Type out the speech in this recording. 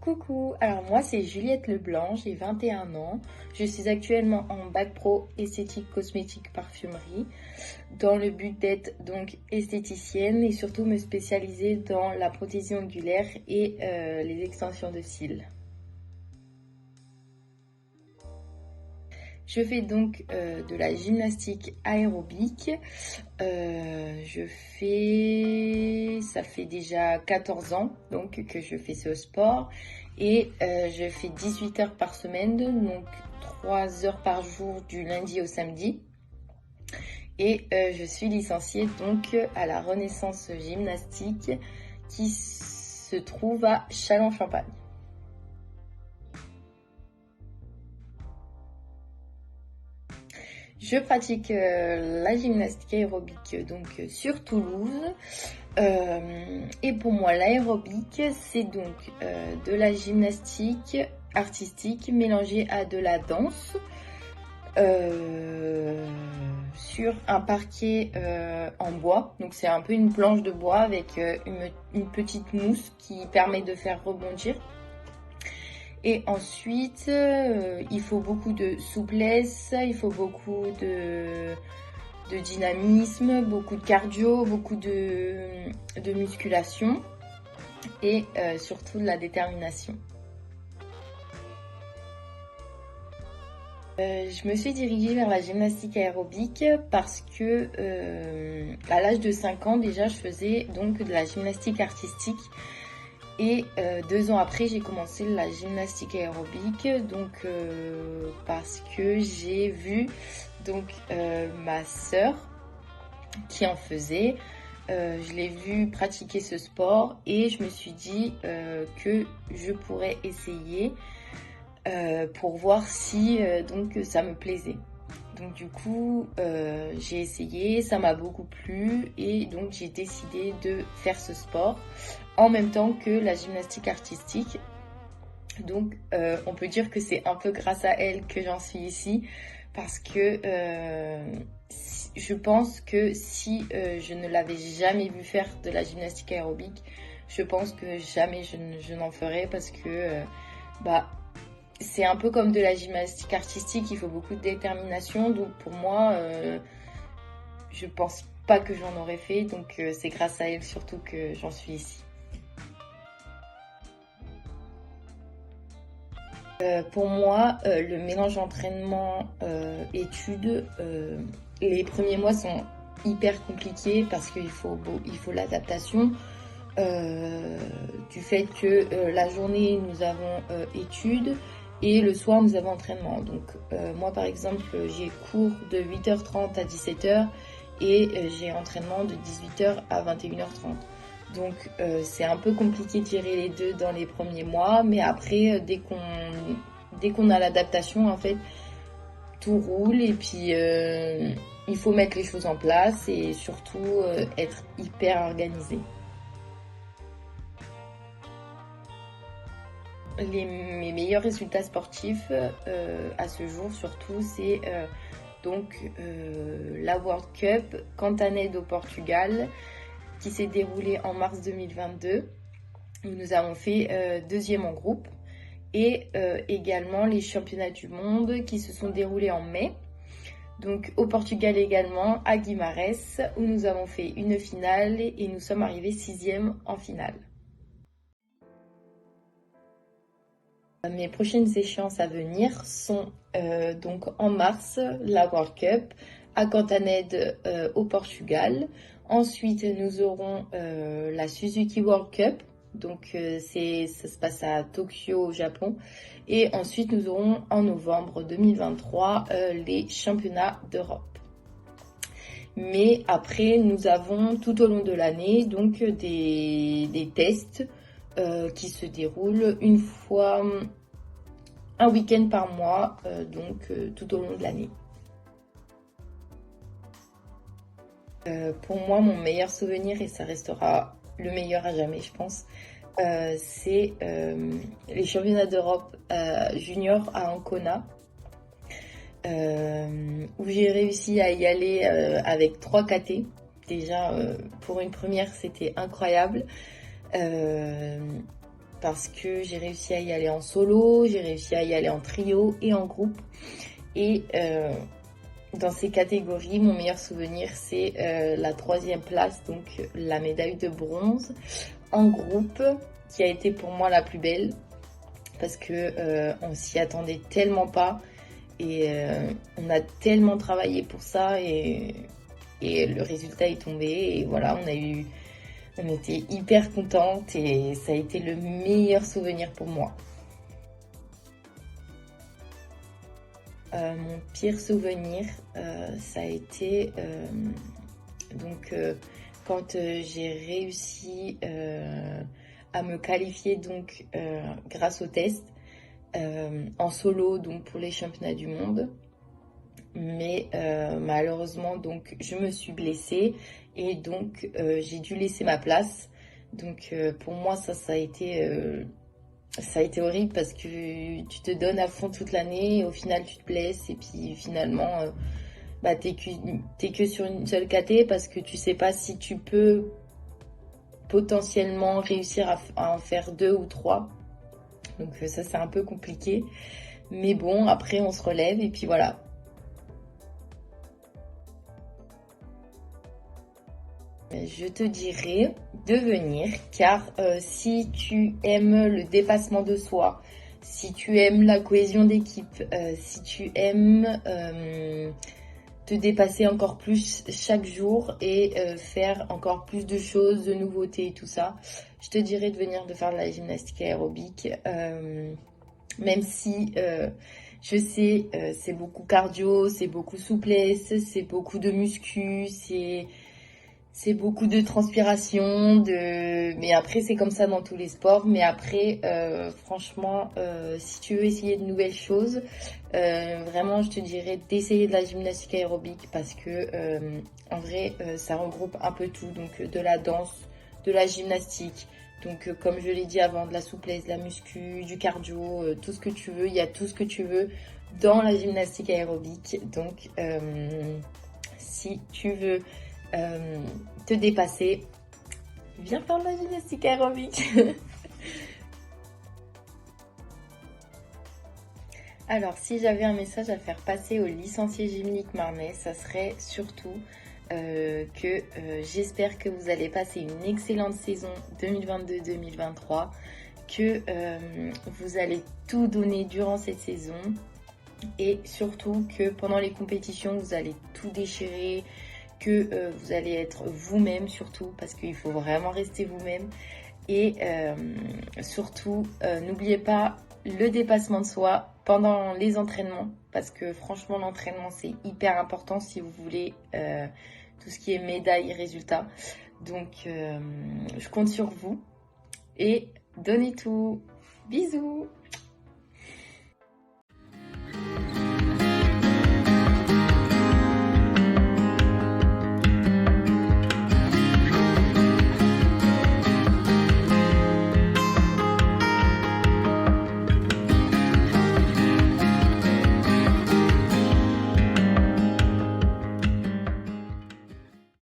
Coucou, alors moi c'est Juliette Leblanc, j'ai 21 ans. Je suis actuellement en bac pro esthétique cosmétique parfumerie dans le but d'être donc esthéticienne et surtout me spécialiser dans la prothésie ongulaire et les extensions de cils. Je fais donc de la gymnastique aérobique. Ça fait déjà 14 ans donc que je fais ce sport et je fais 18 heures par semaine, donc 3 heures par jour du lundi au samedi. Et je suis licenciée donc à la Renaissance Gymnastique qui se trouve à Châlons-Champagne. Je pratique la gymnastique aérobique donc sur Toulouse. Et pour moi, l'aérobique, c'est donc de la gymnastique artistique mélangée à de la danse sur un parquet en bois. Donc c'est un peu une planche de bois avec une petite mousse qui permet de faire rebondir. Et ensuite, il faut beaucoup de souplesse, il faut beaucoup de dynamisme, beaucoup de cardio, beaucoup de musculation et surtout de la détermination. Je me suis dirigée vers la gymnastique aérobique parce que à l'âge de 5 ans déjà, je faisais donc de la gymnastique artistique. Et 2 ans après, j'ai commencé la gymnastique aérobique, donc parce que j'ai vu donc ma sœur qui en faisait. Je l'ai vue pratiquer ce sport et je me suis dit que je pourrais essayer pour voir si donc ça me plaisait. Donc du coup, j'ai essayé, ça m'a beaucoup plu et donc j'ai décidé de faire ce sport en même temps que la gymnastique artistique. Donc on peut dire que c'est un peu grâce à elle que j'en suis ici parce que je pense que si je ne l'avais jamais vu faire de la gymnastique aérobique, je pense que jamais je n'en ferais parce que c'est un peu comme de la gymnastique artistique, il faut beaucoup de détermination. Donc pour moi, je pense pas que j'en aurais fait. Donc c'est grâce à elle surtout que j'en suis ici. Pour moi, le mélange entraînement-études, les premiers mois sont hyper compliqués parce qu'il faut l'adaptation. Du fait que la journée nous avons études et le soir nous avons entraînement. Donc moi par exemple j'ai cours de 8h30 à 17h et j'ai entraînement de 18h à 21h30. Donc c'est un peu compliqué de gérer les deux dans les premiers mois, mais après dès qu'on a l'adaptation en fait tout roule et puis il faut mettre les choses en place et surtout être hyper organisé. Mes meilleurs résultats sportifs à ce jour surtout c'est la World Cup Cantanhede au Portugal qui s'est déroulée en mars 2022 où nous avons fait deuxième en groupe et également les championnats du monde qui se sont déroulés en mai. Donc au Portugal également à Guimarães où nous avons fait une finale et nous sommes arrivés 6e en finale. Mes prochaines échéances à venir sont donc en mars, la World Cup à Cantanhede au Portugal. Ensuite, nous aurons la Suzuki World Cup, donc ça se passe à Tokyo au Japon. Et ensuite, nous aurons en novembre 2023 les championnats d'Europe. Mais après, nous avons tout au long de l'année donc des tests qui se déroule une fois un week-end par mois, tout au long de l'année. Pour moi, mon meilleur souvenir, et ça restera le meilleur à jamais, je pense, c'est les championnats d'Europe junior à Ancona, où j'ai réussi à y aller avec 3 KT. Déjà, pour une première, c'était incroyable. parce que j'ai réussi à y aller en solo, j'ai réussi à y aller en trio et en groupe. Et dans ces catégories, mon meilleur souvenir, c'est la 3e place, donc la médaille de bronze en groupe, qui a été pour moi la plus belle, parce que on s'y attendait tellement pas, et on a tellement travaillé pour ça, et le résultat est tombé, et voilà, on était hyper contente, et ça a été le meilleur souvenir pour moi. Mon pire souvenir, ça a été donc quand j'ai réussi à me qualifier donc grâce au test en solo, donc pour les championnats du monde. Mais malheureusement, donc je me suis blessée, et donc j'ai dû laisser ma place. Donc pour moi, ça a été horrible, parce que tu te donnes à fond toute l'année, et au final tu te blesses, et puis finalement bah, t'es que sur une seule KT, parce que tu sais pas si tu peux potentiellement réussir à en faire 2 ou 3. Donc ça c'est un peu compliqué. Mais bon, après on se relève, et puis voilà. Je te dirais de venir, car si tu aimes le dépassement de soi, si tu aimes la cohésion d'équipe, si tu aimes te dépasser encore plus chaque jour, et faire encore plus de choses, de nouveautés et tout ça, je te dirais de venir de faire de la gymnastique aérobique, même si je sais c'est beaucoup cardio, c'est beaucoup souplesse, c'est beaucoup de muscu, c'est beaucoup de transpiration, mais après c'est comme ça dans tous les sports. Mais après, franchement, si tu veux essayer de nouvelles choses, vraiment je te dirais d'essayer de la gymnastique aérobique, parce que en vrai ça regroupe un peu tout, donc de la danse, de la gymnastique, donc comme je l'ai dit avant, de la souplesse, de la muscu, du cardio, tout ce que tu veux, il y a tout ce que tu veux dans la gymnastique aérobique. Donc si tu veux te dépasser, viens faire de la gymnastique aérobique. Alors, si j'avais un message à faire passer aux licenciés gymniques marnais, ça serait surtout que j'espère que vous allez passer une excellente saison 2022-2023, que vous allez tout donner durant cette saison, et surtout que pendant les compétitions, vous allez tout déchirer, que vous allez être vous-même surtout, parce qu'il faut vraiment rester vous-même. Et surtout, n'oubliez pas le dépassement de soi pendant les entraînements, parce que franchement l'entraînement c'est hyper important si vous voulez tout ce qui est médaille et résultats. Donc je compte sur vous, et donnez tout. Bisous.